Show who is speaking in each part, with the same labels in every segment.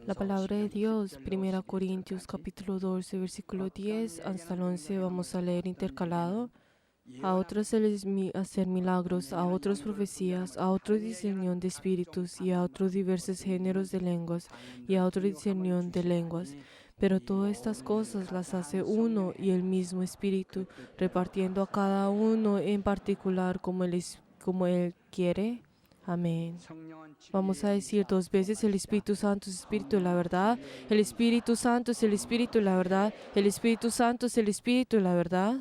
Speaker 1: La palabra de Dios, 1 Corintios capítulo 12, versículo 10 hasta el 11, vamos a leer intercalado. A otros se les hacer milagros, a otros profecías, a otros discernión de espíritus, y a otros diversos géneros de lenguas, y a otros discernión de lenguas. Pero todas estas cosas las hace uno y el mismo Espíritu, repartiendo a cada uno en particular como Él quiere. Amén. Vamos a decir 2 veces: el Espíritu Santo es Espíritu de la verdad. El Espíritu Santo es el Espíritu de la verdad. El Espíritu Santo es el Espíritu de la verdad.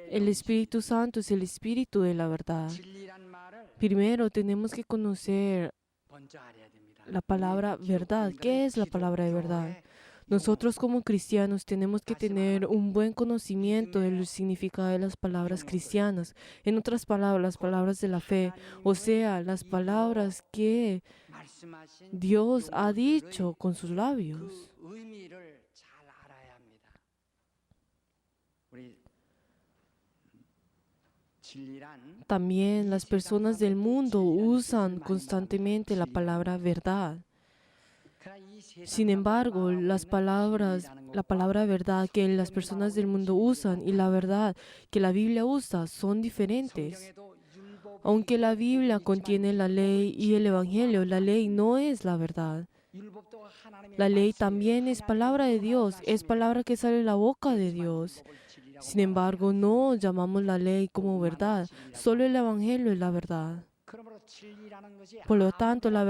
Speaker 1: El Espíritu Santo es el Espíritu de la verdad. Primero tenemos que conocer la palabra verdad. ¿Qué es la palabra de verdad? Nosotros como cristianos tenemos que tener un buen conocimiento del significado de las palabras cristianas. En otras palabras, las palabras de la fe, o sea, las palabras que Dios ha dicho con sus labios. También las personas del mundo usan constantemente la palabra verdad. Sin embargo, la palabra verdad que las personas del mundo usan y la verdad que la Biblia usa son diferentes. Aunque la Biblia contiene la ley y el Evangelio, la ley no es la verdad. La ley también es palabra de Dios, es palabra que sale de la boca de Dios. Sin embargo, no llamamos la ley como verdad, solo el Evangelio es la verdad. Por lo tanto, la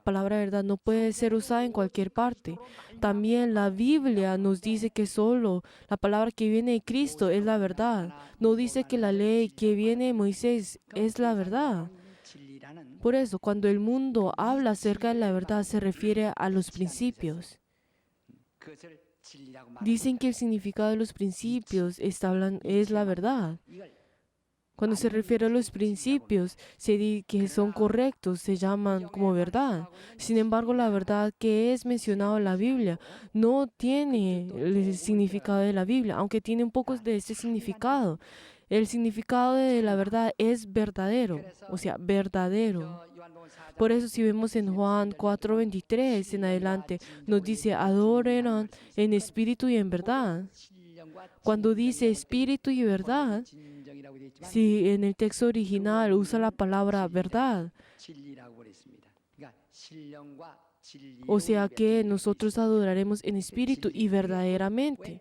Speaker 1: palabra verdad no puede ser usada en cualquier parte. También la Biblia nos dice que solo la palabra que viene de Cristo es la verdad. No dice que la ley que viene de Moisés es la verdad. Por eso, cuando el mundo habla acerca de la verdad, se refiere a los principios. Dicen que el significado de los principios es la verdad. Cuando se refiere a los principios, se dice que son correctos, se llaman como verdad. Sin embargo, la verdad que es mencionada en la Biblia no tiene el significado de la Biblia, aunque tiene un poco de este significado. El significado de la verdad es verdadero, o sea, verdadero. Por eso si vemos en Juan 4:23 en adelante, nos dice: adoren en espíritu y en verdad. Cuando dice espíritu y verdad, si en el texto original usa la palabra verdad, o sea que nosotros adoraremos en espíritu y verdaderamente.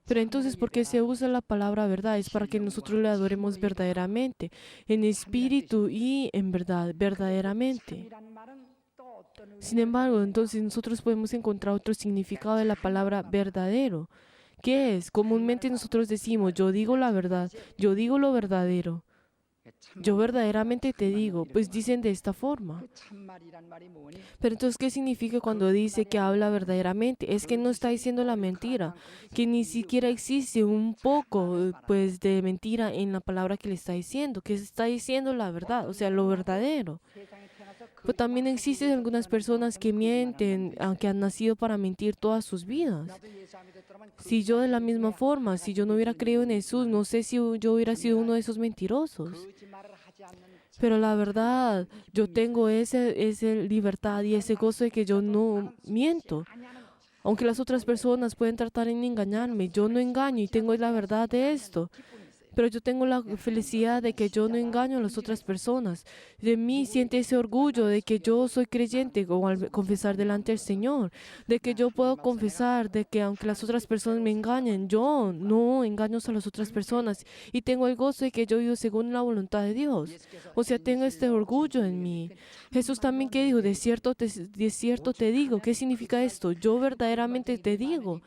Speaker 1: Pero entonces, ¿por qué se usa la palabra verdad? Es para que nosotros le adoremos verdaderamente, en espíritu y en verdad, verdaderamente. Sin embargo, entonces nosotros podemos encontrar otro significado de la palabra verdadero. ¿Qué es? Comúnmente nosotros decimos: yo digo la verdad, yo digo lo verdadero. Yo verdaderamente te digo, pues dicen de esta forma. Pero entonces, ¿qué significa cuando dice que habla verdaderamente? Es que no está diciendo la mentira, que ni siquiera existe un poco, pues, de mentira en la palabra que le está diciendo, que está diciendo la verdad, o sea, lo verdadero. Pero también existen algunas personas que mienten, aunque han nacido para mentir todas sus vidas. Si yo de la misma forma, si yo no hubiera creído en Jesús, no sé si yo hubiera sido uno de esos mentirosos. Pero la verdad, yo tengo esa libertad y ese gozo de que yo no miento. Aunque las otras personas pueden tratar de engañarme, yo no engaño y tengo la verdad de esto. Pero yo tengo la felicidad de que yo no engaño a las otras personas. De mí siente ese orgullo de que yo soy creyente, como al confesar delante del Señor. De que yo puedo confesar de que aunque las otras personas me engañen, yo no engaño a las otras personas. Y tengo el gozo de que yo vivo según la voluntad de Dios. O sea, tengo este orgullo en mí. Jesús también, ¿qué dijo? De cierto te digo. ¿Qué significa esto? Yo verdaderamente te digo.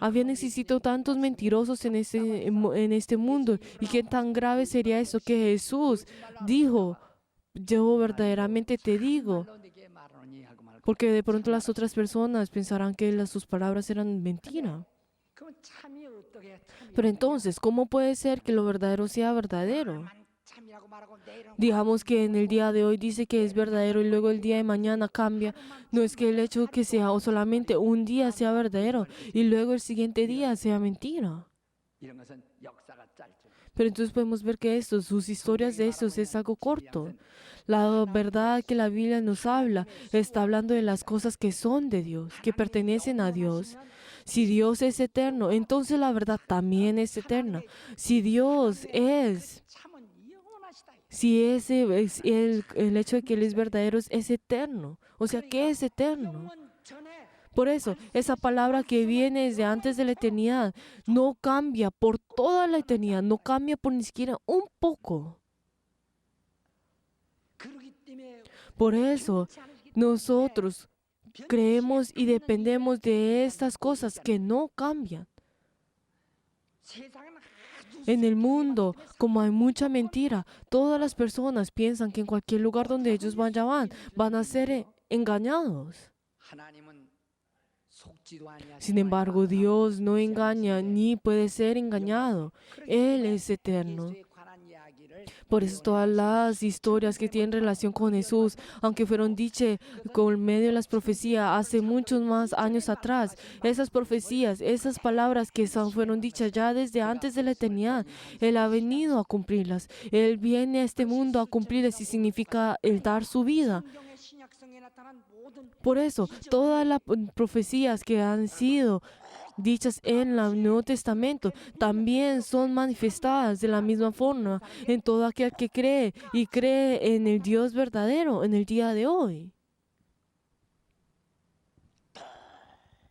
Speaker 1: Habían existido tantos mentirosos en este mundo. ¿Y qué tan grave sería eso que Jesús dijo: yo verdaderamente te digo? Porque de pronto las otras personas pensarán que sus palabras eran mentira. Pero entonces, ¿cómo puede ser que lo verdadero sea verdadero? Digamos que en el día de hoy dice que es verdadero y luego el día de mañana cambia. No es que el hecho que sea o solamente un día sea verdadero y luego el siguiente día sea mentira. Pero entonces podemos ver que sus historias de estos es algo corto. La verdad que la Biblia nos habla está hablando de las cosas que son de Dios, que pertenecen a Dios. Si Dios es eterno, entonces la verdad también es eterna. Si Dios es, si ese es el hecho de que Él es verdadero es eterno. O sea, ¿qué es eterno? Por eso, esa palabra que viene desde antes de la eternidad no cambia por toda la eternidad, no cambia por ni siquiera un poco. Por eso, nosotros creemos y dependemos de estas cosas que no cambian. En el mundo, como hay mucha mentira, todas las personas piensan que en cualquier lugar donde ellos van a ser engañados. Sin embargo, Dios no engaña ni puede ser engañado. Él es eterno. Por eso todas las historias que tienen relación con Jesús, aunque fueron dichas con medio de las profecías hace muchos más años atrás, esas profecías, esas palabras que fueron dichas ya desde antes de la eternidad, Él ha venido a cumplirlas. Él viene a este mundo a cumplirlas y significa el dar su vida. Por eso, todas las profecías que han sido dichas en el Nuevo Testamento también son manifestadas de la misma forma en todo aquel que cree y cree en el Dios verdadero en el día de hoy.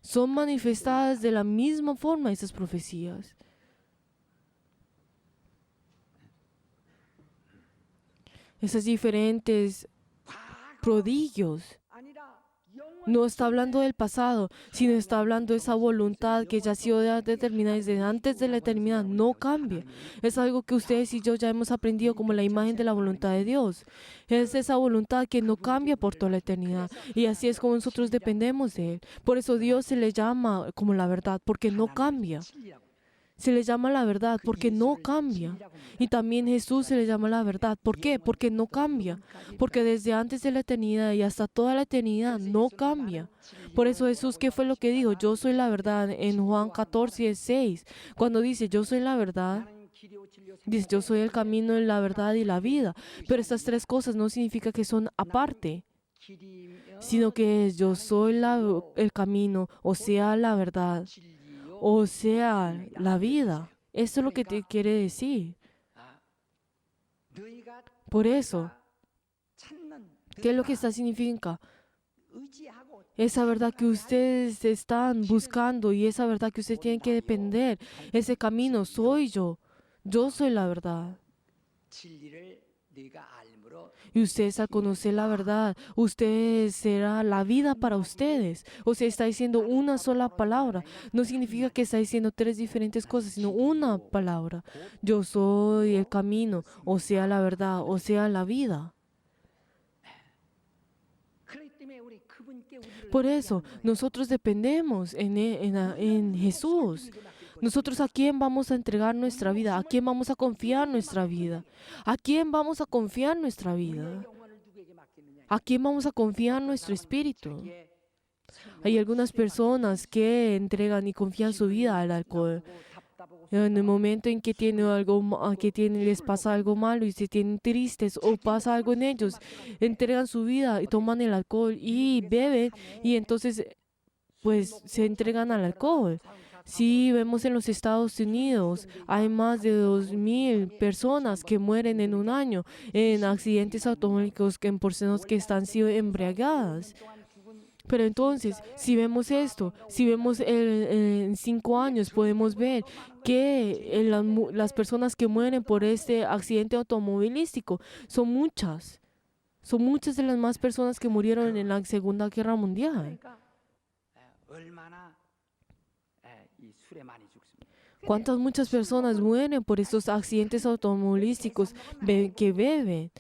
Speaker 1: Son manifestadas de la misma forma esas profecías. Esos diferentes prodigios. No está hablando del pasado, sino está hablando de esa voluntad que ya ha sido determinada desde antes de la eternidad. No cambia. Es algo que ustedes y yo ya hemos aprendido como la imagen de la voluntad de Dios. Es esa voluntad que no cambia por toda la eternidad. Y así es como nosotros dependemos de Él. Por eso Dios se le llama como la verdad, porque no cambia. Se le llama la verdad porque no cambia. Y también Jesús se le llama la verdad. ¿Por qué? Porque no cambia. Porque desde antes de la eternidad y hasta toda la eternidad no cambia. Por eso Jesús, ¿qué fue lo que dijo? Yo soy la verdad en Juan 14:6. Cuando dice yo soy la verdad, dice yo soy el camino, la verdad y la vida. Pero estas tres cosas no significa que son aparte, sino que yo soy el camino, o sea, la verdad, o sea, la vida. Eso es lo que te quiere decir. Por eso, ¿qué es lo que está significa? Esa verdad que ustedes están buscando y esa verdad que ustedes tienen que depender, ese camino soy yo. Yo soy la verdad. Y ustedes al conocer la verdad, usted será la vida para ustedes. O sea, está diciendo una sola palabra. No significa que está diciendo tres diferentes cosas, sino una palabra. Yo soy el camino, o sea, la verdad, o sea, la vida. Por eso, nosotros dependemos en Jesús. Nosotros, ¿a quién vamos a entregar nuestra vida? ¿A quién vamos a confiar nuestra vida? ¿A quién vamos a confiar nuestra vida? ¿A quién vamos a confiar nuestro espíritu? Hay algunas personas que entregan y confían su vida al alcohol. En el momento en que les pasa algo malo y se tienen tristes o pasa algo en ellos, entregan su vida y toman el alcohol y beben y entonces pues se entregan al alcohol. Si vemos en los Estados Unidos, hay más de 2,000 personas que mueren en un año en accidentes automóviles en personas que están siendo embriagadas. Pero entonces, si vemos esto, si vemos en 5 años, podemos ver que las personas que mueren por este accidente automovilístico son muchas. Son muchas de las más personas que murieron en la Segunda Guerra Mundial. ¿Cuántas muchas personas mueren por estos accidentes automovilísticos que beben?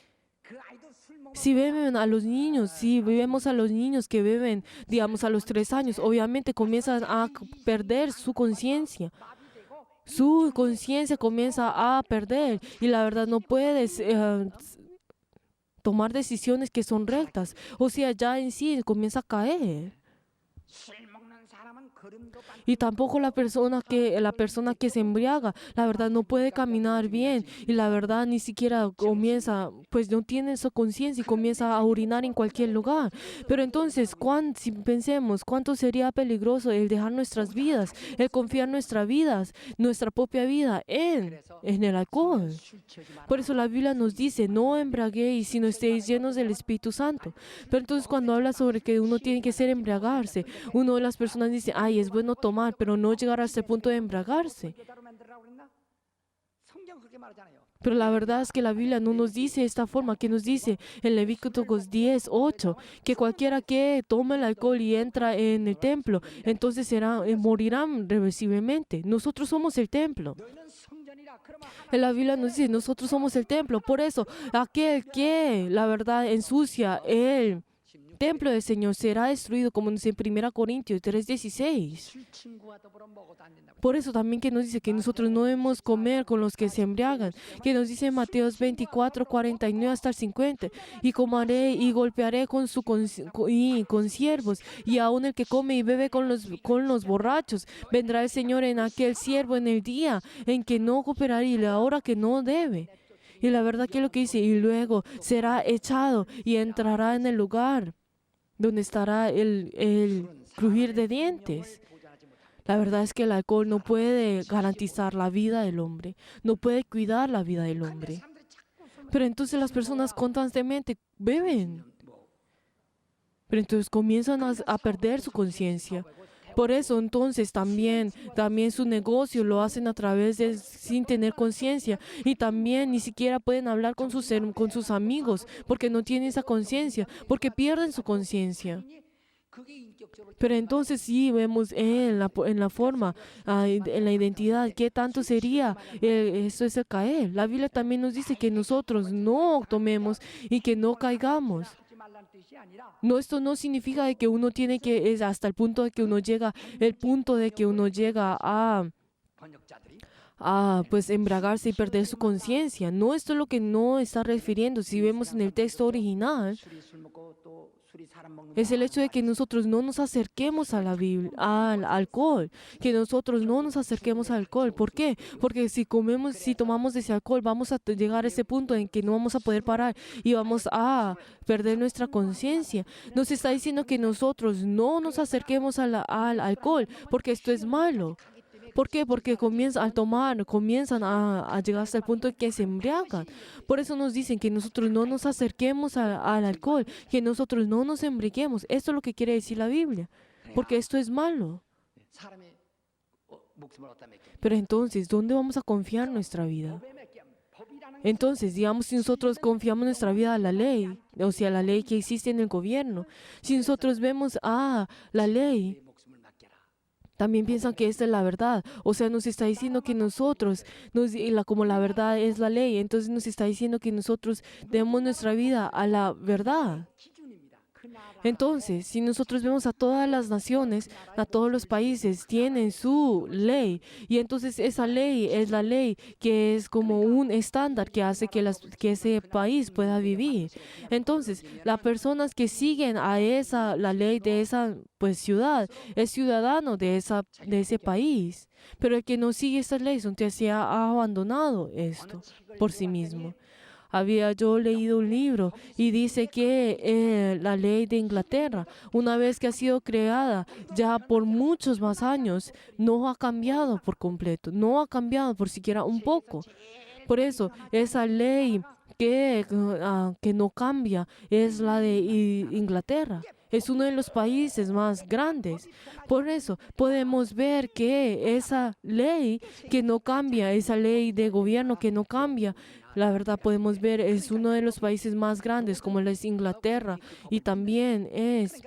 Speaker 1: Si beben a los niños, si vemos a los niños que beben, digamos a los 3 años, obviamente comienzan a perder su conciencia. Su conciencia comienza a perder y la verdad no puedes tomar decisiones que son rectas. O sea, ya en sí comienza a caer. Y tampoco la persona que se embriaga, la verdad no puede caminar bien y la verdad ni siquiera comienza, pues no tiene esa conciencia y comienza a orinar en cualquier lugar. Pero entonces, si pensemos, ¿cuánto sería peligroso el dejar nuestras vidas, el confiar nuestras vidas, nuestra propia vida en el alcohol? Por eso la Biblia nos dice, no embriaguéis, sino estéis llenos del Espíritu Santo. Pero entonces cuando habla sobre que uno tiene que ser embriagarse, una de las personas dice, ay, es bueno tomar, pero no llegar a ese punto de embriagarse. Pero la verdad es que la Biblia no nos dice de esta forma, que nos dice en Levíticos 10:8, que cualquiera que tome el alcohol y entra en el templo, entonces morirán irreversiblemente. Nosotros somos el templo. En la Biblia nos dice, nosotros somos el templo. Por eso, aquel que la verdad ensucia el templo del Señor será destruido, como dice en 1 Corintios 3:16. Por eso también que nos dice que nosotros no debemos comer con los que se embriagan, que nos dice en Mateo 24:49 hasta el 50, y comeré y golpearé con siervos, y aun el que come y bebe con los borrachos, vendrá el Señor en aquel siervo en el día en que no cooperará y la hora que no debe. Y la verdad que es lo que dice, y luego será echado y entrará en el lugar donde estará el crujir de dientes. La verdad es que el alcohol no puede garantizar la vida del hombre, no puede cuidar la vida del hombre. Pero entonces las personas constantemente beben. Pero entonces comienzan a perder su conciencia. Por eso entonces también su negocio lo hacen a través de sin tener conciencia, y también ni siquiera pueden hablar con sus amigos porque no tienen esa conciencia, porque pierden su conciencia. Pero entonces sí vemos en la forma, en la identidad, qué tanto sería, eso es el caer. La Biblia también nos dice que nosotros no tomemos y que no caigamos. No, esto no significa de que uno tiene que, es hasta el punto de que uno llega a pues embriagarse y perder su conciencia. No, esto es lo que no está refiriendo. Si vemos en el texto original, es el hecho de que nosotros no nos acerquemos a la Biblia, al alcohol, que nosotros no nos acerquemos al alcohol. ¿Por qué? Porque si tomamos ese alcohol, vamos a llegar a ese punto en que no vamos a poder parar y vamos a perder nuestra conciencia. Nos está diciendo que nosotros no nos acerquemos al alcohol, porque esto es malo. ¿Por qué? Porque comienzan a llegar hasta el punto en que se embriagan. Por eso nos dicen que nosotros no nos acerquemos al alcohol, que nosotros no nos embriaguemos. Esto es lo que quiere decir la Biblia, porque esto es malo. Pero entonces, ¿dónde vamos a confiar nuestra vida? Entonces, digamos, si nosotros confiamos nuestra vida a la ley, o sea, la ley que existe en el gobierno, si nosotros vemos la ley, también piensan que esta es la verdad. O sea, nos está diciendo que nosotros, como la verdad es la ley, entonces nos está diciendo que nosotros demos nuestra vida a la verdad. Entonces, si nosotros vemos a todas las naciones, a todos los países, tienen su ley. Y entonces esa ley es la ley que es como un estándar que hace que ese país pueda vivir. Entonces, las personas que siguen la ley de esa ciudad, es ciudadano de ese país. Pero el que no sigue estas leyes, entonces se ha abandonado esto por sí mismo. Había yo leído un libro y dice que la ley de Inglaterra, una vez que ha sido creada ya por muchos más años, no ha cambiado por completo, no ha cambiado por siquiera un poco. Por eso, esa ley que no cambia es la de Inglaterra. Es uno de los países más grandes. Por eso podemos ver que esa ley que no cambia, esa ley de gobierno que no cambia, la verdad podemos ver es uno de los países más grandes, como es Inglaterra, y también es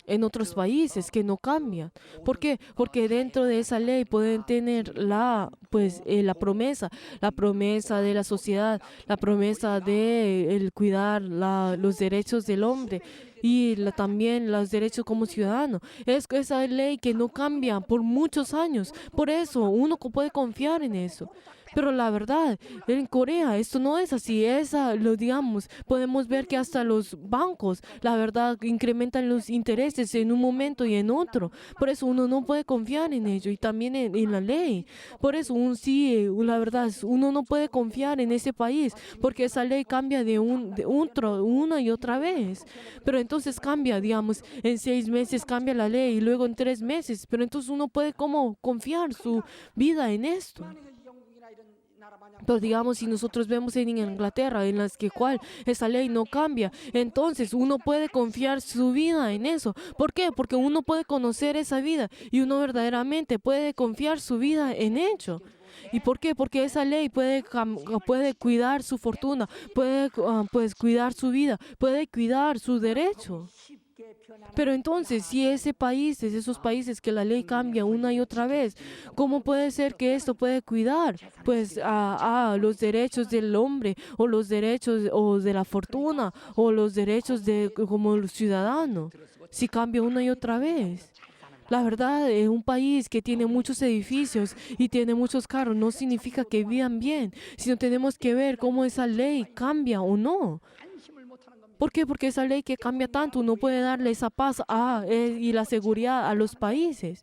Speaker 1: en otros países que no cambian. ¿Por qué? Porque dentro de esa ley pueden tener la promesa de la sociedad, la promesa de el cuidar los derechos del hombre y también los derechos como ciudadano. Es esa ley que no cambia por muchos años. Por eso uno puede confiar en eso. Pero la verdad, en Corea esto no es así. Lo digamos, podemos ver que hasta los bancos, la verdad, incrementan los intereses en un momento y en otro. Por eso uno no puede confiar en ello y también en la ley. Por eso la verdad, uno no puede confiar en ese país porque esa ley cambia una y otra vez. Pero entonces cambia, digamos, en 6 meses cambia la ley y luego en 3 meses. Pero entonces uno puede cómo confiar su vida en esto. Pero digamos, si nosotros vemos en Inglaterra, en las que cual esa ley no cambia, entonces uno puede confiar su vida en eso. ¿Por qué? Porque uno puede conocer esa vida y uno verdaderamente puede confiar su vida en ello. ¿Y por qué? Porque esa ley puede cuidar su fortuna, puede pues, cuidar su vida, puede cuidar su derecho. Pero entonces, si esos países que la ley cambia una y otra vez, ¿cómo puede ser que esto puede cuidar pues a los derechos del hombre o los derechos o de la fortuna o los derechos de como el ciudadano? Si cambia una y otra vez. La verdad, en un país que tiene muchos edificios y tiene muchos carros no significa que vivan bien, sino tenemos que ver cómo esa ley cambia o no. ¿Por qué? Porque esa ley que cambia tanto no puede darle esa paz y la seguridad a los países.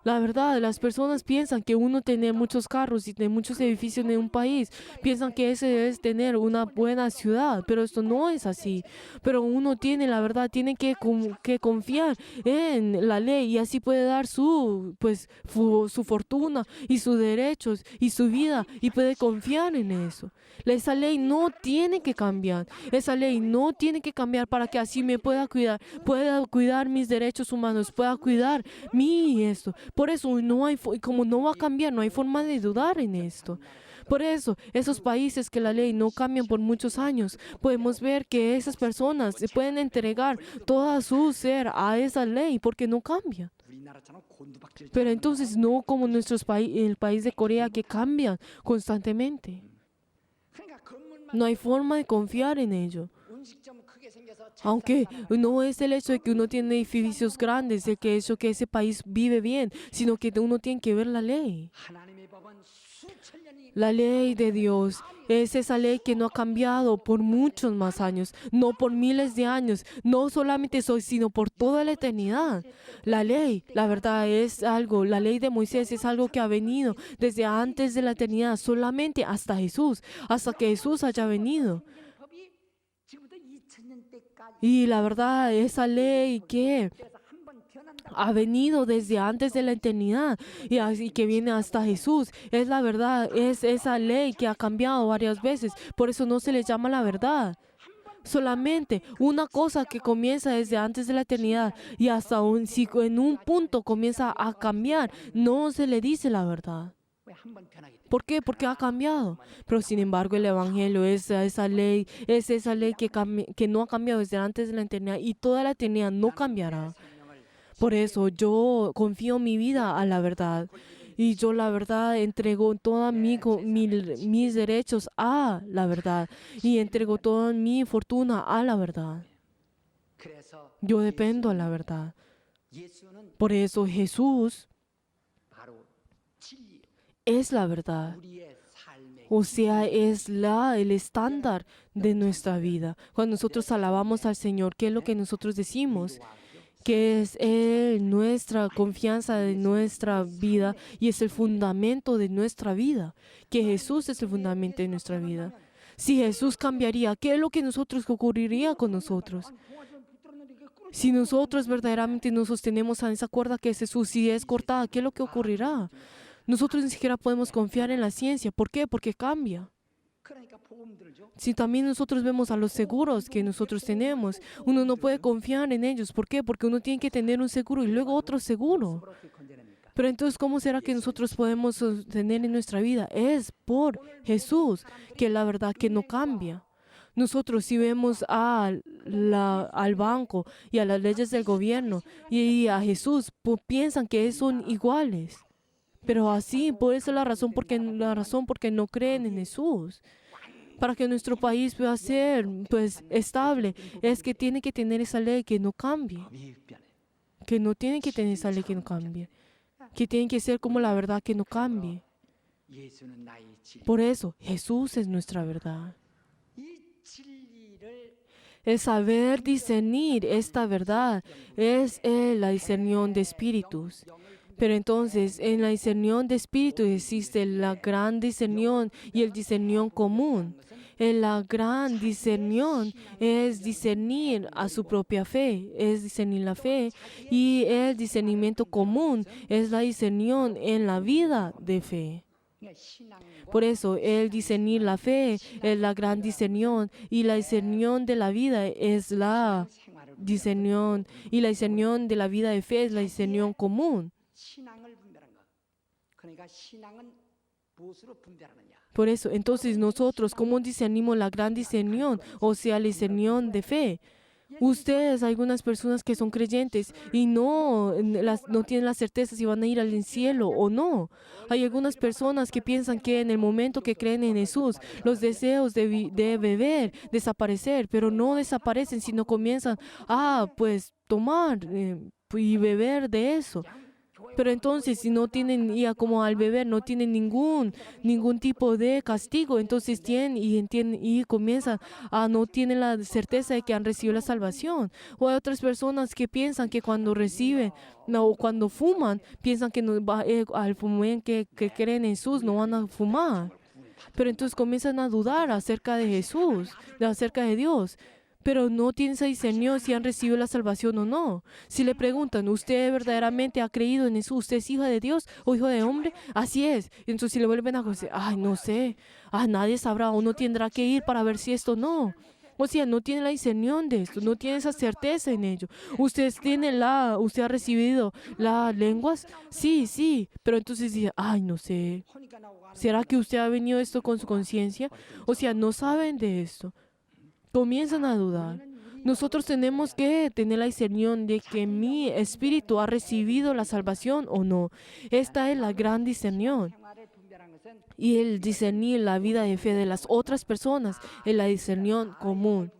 Speaker 1: La verdad, las personas piensan que uno tiene muchos carros y tiene muchos edificios en un país, piensan que ese es tener una buena ciudad, pero esto no es así. Pero uno la verdad, tiene que confiar en la ley y así puede dar su fortuna y sus derechos y su vida y puede confiar en eso. Esa ley no tiene que cambiar. Esa ley no tiene que cambiar para que así me pueda cuidar mis derechos humanos, pueda cuidar esto. Por eso como no va a cambiar, no hay forma de dudar en esto. Por eso, esos países que la ley no cambian por muchos años, podemos ver que esas personas se pueden entregar toda su ser a esa ley porque no cambia. Pero entonces no como el país de Corea que cambian constantemente. No hay forma de confiar en ello. Aunque no es el hecho de que uno tiene edificios grandes, el hecho que ese país vive bien, sino que uno tiene que ver la ley. La ley de Dios es esa ley que no ha cambiado por muchos más años, no por miles de años, no solamente sino por toda la eternidad. La ley, la verdad, la ley de Moisés es algo que ha venido desde antes de la eternidad, solamente hasta que Jesús haya venido. Y la verdad, esa ley que ha venido desde antes de la eternidad y así que viene hasta Jesús. Es la verdad, es esa ley que ha cambiado varias veces. Por eso no se le llama la verdad. Solamente una cosa que comienza desde antes de la eternidad y si en un punto comienza a cambiar, no se le dice la verdad. ¿Por qué? Porque ha cambiado. Pero sin embargo el Evangelio es esa ley que no ha cambiado desde antes de la eternidad y toda la eternidad no cambiará. Por eso yo confío mi vida a la verdad. Y yo la verdad entrego todos mis derechos a la verdad. Y entrego toda mi fortuna a la verdad. Yo dependo a la verdad. Por eso Jesús es la verdad. O sea, es el estándar de nuestra vida. Cuando nosotros alabamos al Señor, ¿qué es lo que nosotros decimos? Que es nuestra confianza de nuestra vida y es el fundamento de nuestra vida. Que Jesús es el fundamento de nuestra vida. Si Jesús cambiaría, ¿qué es lo que ocurriría con nosotros? Si nosotros verdaderamente nos sostenemos a esa cuerda que es Jesús, si es cortada, ¿qué es lo que ocurrirá? Nosotros ni siquiera podemos confiar en la ciencia. ¿Por qué? Porque cambia. Si también nosotros vemos a los seguros que nosotros tenemos, uno no puede confiar en ellos. ¿Por qué? Porque uno tiene que tener un seguro y luego otro seguro. Pero entonces, ¿cómo será que nosotros podemos sostener en nuestra vida? Es por Jesús, que es la verdad que no cambia. Nosotros si vemos al banco y a las leyes del gobierno y a Jesús, piensan que son iguales. Pero así, por eso la razón porque no creen en Jesús. Para que nuestro país pueda ser estable, es que tiene que tener esa ley que no cambie. Que no tiene que tener esa ley que no cambie. Que tiene que ser como la verdad que no cambie. Por eso, Jesús es nuestra verdad. El saber discernir esta verdad es la discernión de espíritus. Pero entonces, en la discernión de espíritus existe la gran discernión y el discernión común. En la gran discernión es discernir a su propia fe, es discernir la fe, y el discernimiento común es la discernión en la vida de fe. Por eso, el discernir la fe es la gran discernión, y la discernión de la vida es la discernión, y la discernión de la vida de fe es la discernión común. Por eso, entonces nosotros, ¿cómo discernimos la gran discernión? O sea, la discernión de fe. Ustedes, algunas personas que son creyentes y no tienen la certeza si van a ir al cielo o no. Hay algunas personas que piensan que en el momento que creen en Jesús, los deseos de beber desaparecer, pero no desaparecen, sino comienzan a tomar y beber de eso. Pero entonces, si no tienen, ya como al beber, no tienen ningún tipo de castigo, entonces entienden y comienzan no tienen la certeza de que han recibido la salvación. O hay otras personas que piensan que cuando cuando fuman, piensan que al fumar que creen en Jesús no van a fumar. Pero entonces comienzan a dudar acerca de Jesús, acerca de Dios. Pero no tienen esa discernión si han recibido la salvación o no. Si le preguntan, ¿usted verdaderamente ha creído en Jesús? ¿Usted es hija de Dios o hijo de hombre? Así es. Entonces si le vuelven a decir, no sé, nadie sabrá, uno tendrá que ir para ver si esto no. O sea, no tiene la discernión de esto, no tiene esa certeza en ello. ¿Usted ha recibido las lenguas? Sí, pero entonces dice, no sé. ¿Será que usted ha venido esto con su conciencia? O sea, no saben de esto. Comienzan a dudar. Nosotros tenemos que tener la discernión de que mi espíritu ha recibido la salvación o no. Esta es la gran discernión. Y el discernir la vida de fe de las otras personas es la discernión común.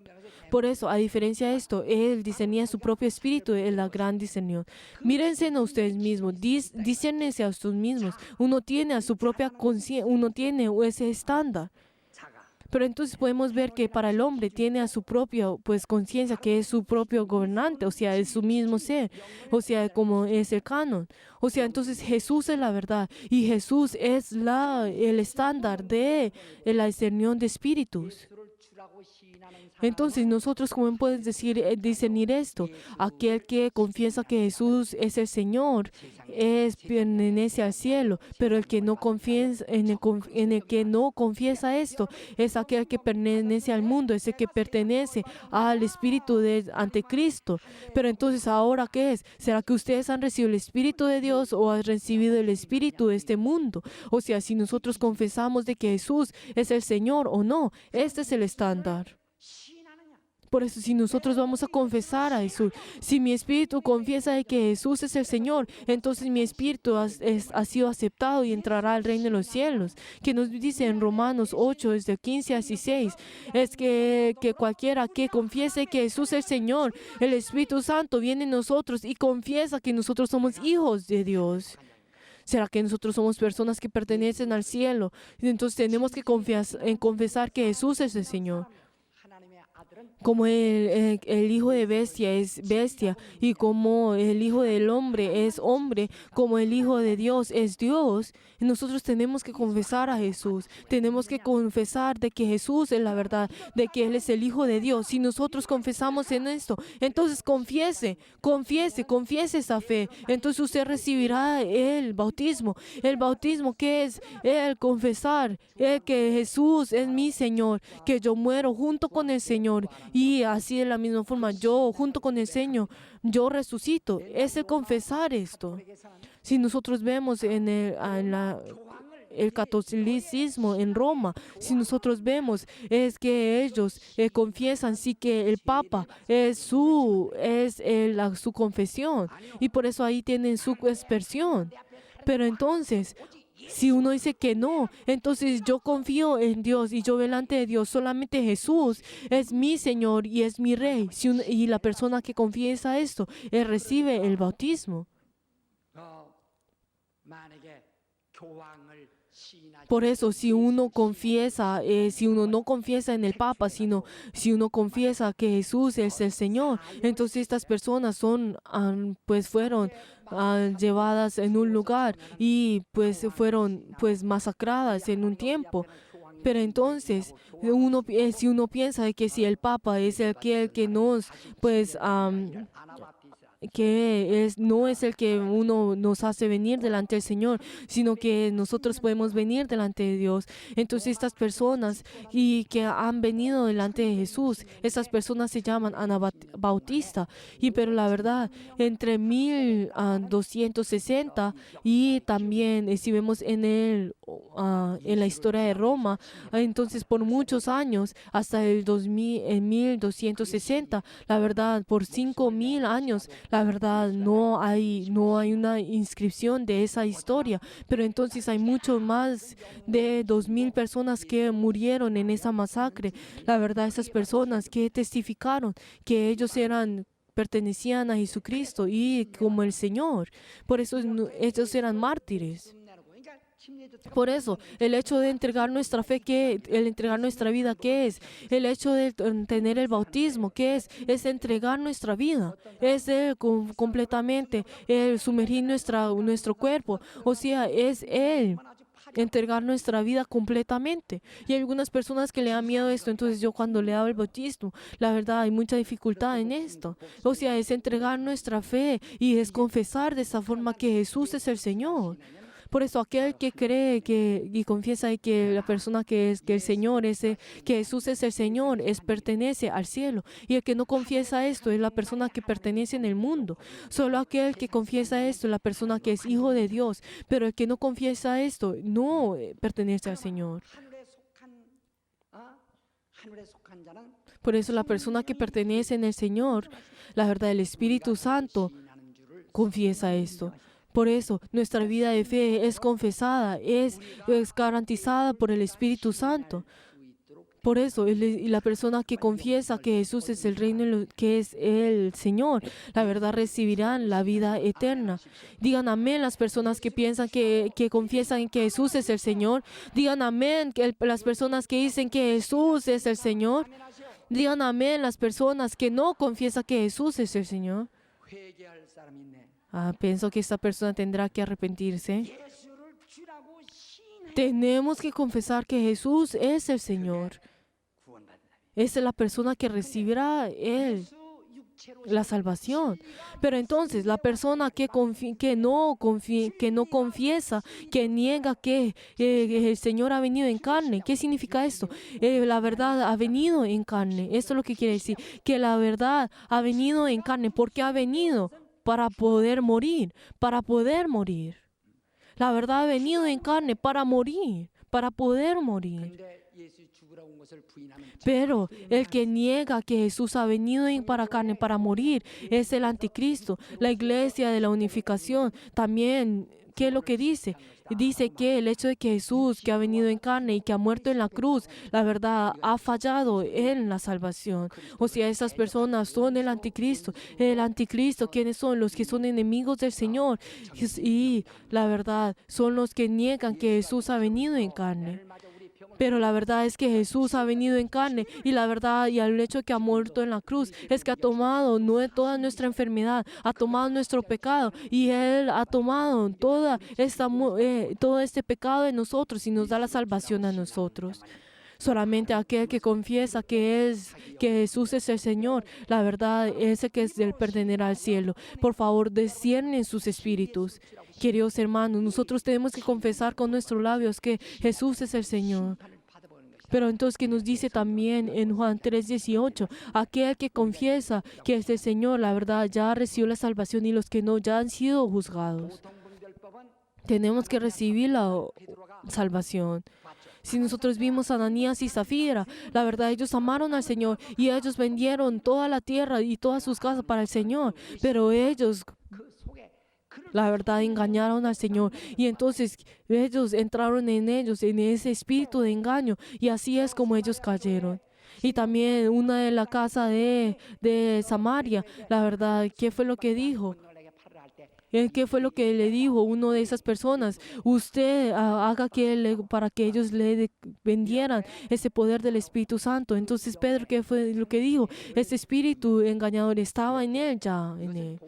Speaker 1: Por eso, a diferencia de esto, él discernía su propio espíritu en la gran discernión. Mírense a ustedes mismos, discernense a ustedes mismos. Uno tiene a su propia conciencia, uno tiene ese estándar. Pero entonces podemos ver que para el hombre tiene a su propia conciencia, que es su propio gobernante, o sea, es su mismo ser, o sea, como es el canon. O sea, entonces Jesús es la verdad y Jesús es el estándar de la discernión de espíritus. Entonces nosotros, ¿cómo podemos discernir esto? Aquel que confiesa que Jesús es el Señor pertenece al cielo, pero el que no confiesa en el que no confiesa esto es aquel que pertenece al mundo, es el que pertenece al espíritu de anticristo. Pero entonces, ¿ahora qué es? ¿Será que ustedes han recibido el espíritu de Dios o han recibido el espíritu de este mundo? O sea, si nosotros confesamos de que Jesús es el Señor o no, este es el estándar. Por eso, si nosotros vamos a confesar a Jesús, si mi espíritu confiesa de que Jesús es el Señor, entonces mi espíritu ha sido aceptado y entrará al reino de los cielos. Que nos dice en Romanos 8, desde 15 a 16, es que cualquiera que confiese que Jesús es el Señor, el Espíritu Santo viene en nosotros y confiesa que nosotros somos hijos de Dios. ¿Será que nosotros somos personas que pertenecen al cielo? Entonces tenemos que confesar que Jesús es el Señor. Como el hijo de bestia es bestia y como el hijo del hombre es hombre, como el hijo de Dios es Dios, nosotros tenemos que confesar a Jesús. Tenemos que confesar de que Jesús es la verdad, de que Él es el Hijo de Dios. Si nosotros confesamos en esto, entonces confiese esa fe. Entonces usted recibirá el bautismo. El bautismo que es el confesar que Jesús es mi Señor, que yo muero junto con el Señor. Y así de la misma forma, yo junto con el Señor, yo resucito. Es el confesar esto. Si nosotros vemos en el catolicismo en Roma, si nosotros vemos, es que ellos confiesan sí que el Papa es su confesión. Y por eso ahí tienen su expresión. Pero entonces, si uno dice que no, entonces yo confío en Dios y yo delante de Dios, solamente Jesús es mi Señor y es mi Rey. Y la persona que confiesa esto, él recibe el bautismo. Por eso, si uno confiesa, si uno no confiesa en el Papa, sino si uno confiesa que Jesús es el Señor, entonces estas personas pues fueron llevadas en un lugar y pues fueron pues masacradas en un tiempo. Pero entonces, si uno piensa de que si el Papa es aquel que nos, pues, no es el que uno nos hace venir delante del Señor, sino que nosotros podemos venir delante de Dios. Entonces estas personas y que han venido delante de Jesús, estas personas se llaman Anabautista. Pero la verdad, entre 1260 y también si vemos en la historia de Roma, entonces por muchos años, hasta el 1260, la verdad, por 5000 años, la verdad, no hay una inscripción de esa historia, pero entonces hay mucho más de 2000 personas que murieron en esa masacre. La verdad, esas personas que testificaron que ellos pertenecían a Jesucristo y como el Señor. Por eso ellos eran mártires. Por eso, el hecho de entregar nuestra fe, el entregar nuestra vida, ¿qué es? El hecho de tener el bautismo, ¿qué es? Es entregar nuestra vida, es completamente el sumergir nuestro cuerpo, o sea, es entregar nuestra vida completamente. Y hay algunas personas que le dan miedo a esto, entonces yo cuando le hago el bautismo, la verdad hay mucha dificultad en esto. O sea, es entregar nuestra fe y es confesar de esa forma que Jesús es el Señor. Por eso aquel que cree y confiesa que la persona que el Señor que Jesús es el Señor, pertenece al cielo. Y el que no confiesa esto es la persona que pertenece en el mundo. Solo aquel que confiesa esto es la persona que es hijo de Dios. Pero el que no confiesa esto no pertenece al Señor. Por eso la persona que pertenece en el Señor, la verdad, el Espíritu Santo confiesa esto. Por eso, nuestra vida de fe es confesada, es garantizada por el Espíritu Santo. Por eso, la persona que confiesa que Jesús es el reino, que es el Señor, la verdad recibirán la vida eterna. Digan amén las personas que piensan que confiesan que Jesús es el Señor. Digan amén las personas que dicen que Jesús es el Señor. Digan amén las personas que no confiesan que Jesús es el Señor. Pienso que esta persona tendrá que arrepentirse. Tenemos que confesar que Jesús es el Señor. Esa es la persona que recibirá la salvación. Pero entonces, la persona que no confiesa, que niega que el Señor ha venido en carne. ¿Qué significa esto? La verdad ha venido en carne. Esto es lo que quiere decir. Que la verdad ha venido en carne. ¿Por qué ha venido? Para poder morir, para poder morir. La verdad ha venido en carne para morir, para poder morir. Pero el que niega que Jesús ha venido para carne para morir es el anticristo, la iglesia de la unificación. También, ¿qué es lo que dice? Dice que el hecho de que Jesús, que ha venido en carne y que ha muerto en la cruz, la verdad, ha fallado en la salvación. O sea, esas personas son el anticristo. El anticristo, ¿quiénes son? Los que son enemigos del Señor. Y la verdad, son los que niegan que Jesús ha venido en carne. Pero la verdad es que Jesús ha venido en carne y la verdad y el hecho de que ha muerto en la cruz es que ha tomado toda nuestra enfermedad, ha tomado nuestro pecado y Él ha tomado todo este pecado de nosotros y nos da la salvación a nosotros. Solamente aquel que confiesa que Jesús es el Señor, la verdad, ese que es del pertenecer al cielo. Por favor, disciernen sus espíritus. Queridos hermanos, nosotros tenemos que confesar con nuestros labios que Jesús es el Señor. Pero entonces, que nos dice también en Juan 3:18, aquel que confiesa que es el Señor, la verdad, ya recibió la salvación y los que no, ya han sido juzgados. Tenemos que recibir la salvación. Si nosotros vimos a Ananías y Zafira, la verdad, ellos amaron al Señor y ellos vendieron toda la tierra y todas sus casas para el Señor, pero ellos, la verdad, engañaron al Señor y entonces ellos entraron en ese espíritu de engaño y así es como ellos cayeron. Y también una de la casa de Samaria, la verdad, ¿qué fue lo que dijo? ¿Qué fue lo que le dijo uno de esas personas? Usted haga para que ellos vendieran ese poder del Espíritu Santo. Entonces Pedro, ¿qué fue lo que dijo? Ese espíritu engañador estaba en él ya, en él.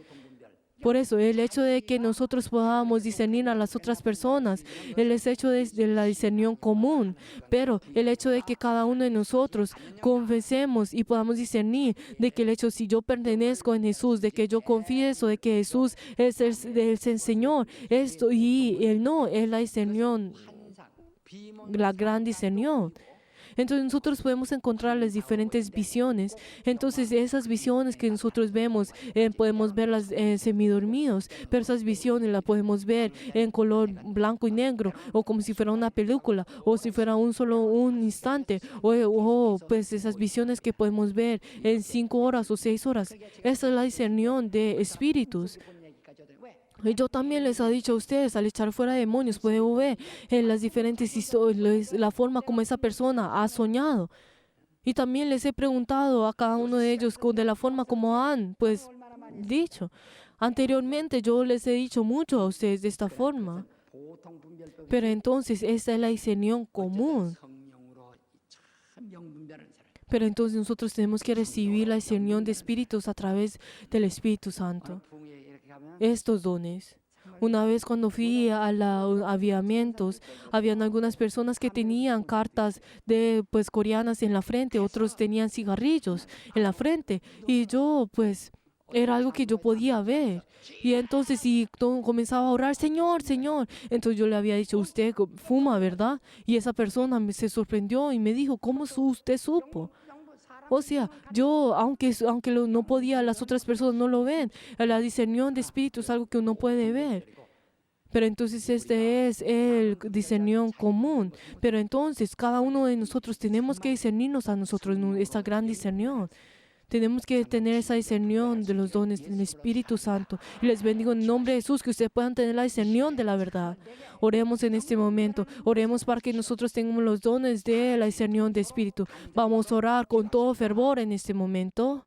Speaker 1: Por eso, el hecho de que nosotros podamos discernir a las otras personas, el hecho de la discernión común, pero el hecho de que cada uno de nosotros confesemos y podamos discernir de que el hecho, si yo pertenezco en Jesús, de que yo confieso de que Jesús es el Señor, esto y Él no, es la discernión, la gran discernión. Entonces nosotros podemos encontrar las diferentes visiones. Entonces esas visiones que nosotros vemos, podemos verlas semidormidos, pero esas visiones las podemos ver en color blanco y negro, o como si fuera una película, o si fuera un instante, o pues esas visiones que podemos ver en 5 horas o 6 horas. Esa es la discernión de espíritus. Y yo también les he dicho a ustedes, al echar fuera demonios, puedo ver en las diferentes historias, la forma como esa persona ha soñado. Y también les he preguntado a cada uno de ellos de la forma como han, pues, dicho. Anteriormente yo les he dicho mucho a ustedes de esta forma. Pero entonces esta es la discernión común. Pero entonces nosotros tenemos que recibir la discernión de espíritus a través del Espíritu Santo. Estos dones. Una vez cuando fui a los avivamientos, habían algunas personas que tenían cartas pues coreanas en la frente, otros tenían cigarrillos en la frente, y yo pues era algo que yo podía ver. Y entonces si todo comenzaba a orar, Señor, Señor, entonces yo le había dicho, usted fuma, ¿verdad? Y esa persona se sorprendió y me dijo, ¿cómo usted supo? O sea, yo, aunque no podía, las otras personas no lo ven. La discernión de espíritu es algo que uno puede ver. Pero entonces este es el discernión común. Pero entonces cada uno de nosotros tenemos que discernirnos a nosotros, esta gran discernión. Tenemos que tener esa discernión de los dones del Espíritu Santo. Y les bendigo en el nombre de Jesús, que ustedes puedan tener la discernión de la verdad. Oremos en este momento. Oremos para que nosotros tengamos los dones de la discernión de Espíritu. Vamos a orar con todo fervor en este momento.